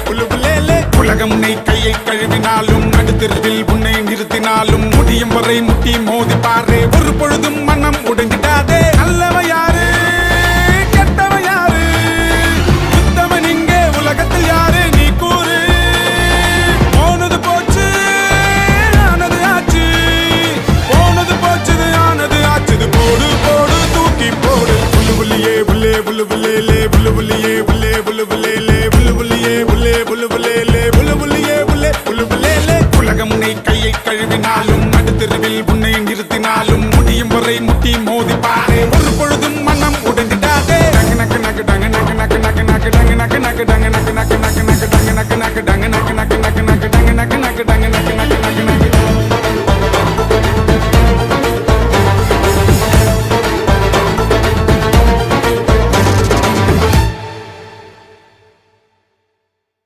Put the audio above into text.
உலகம் உன்னை கையை கழுவினாலும் நடுத்தெருவில் உன்னை நிறுத்தினாலும் முடியும் வரை முட்டி மோதி பாரு ஒரு பொழுதும் மனம் உடைஞ்சிடாதே நல்லவ யாரு கெட்டவ யாரு சுத்தவன் இங்கே உலகத்தில் யாரு நீ கூறு போனது போச்சு ஆனது ஆச்சு போனது போச்சது ஆனது ஆச்சது போடு போடு தூக்கி போடு புல்லு புள்ளியே புல்லே புல்லு புல்லே புல்லு புள்ளியே புல்லே புல்லு புல்லே புல்லு புள்ளியே புல்லே புல்லு புல்லே உலகம் உன்னை கையை கழுவினாலும் நடுத்தெருவில் உன்னை நிறுத்தினாலும் முடியும் வரை முட்டி மோதி பாரு ஒரு பொழுதும் மனம் உடைஞ்சிடாதே நக்கு நக்கு நக்கு டங்கு நக்கு நக்கு நக்கு நக்கு டங்கு நக்கு நக்கு டங்கு நக்கு நக்கு நக்கு நக்கு டங்கு நக்கு நக்கு டங்கு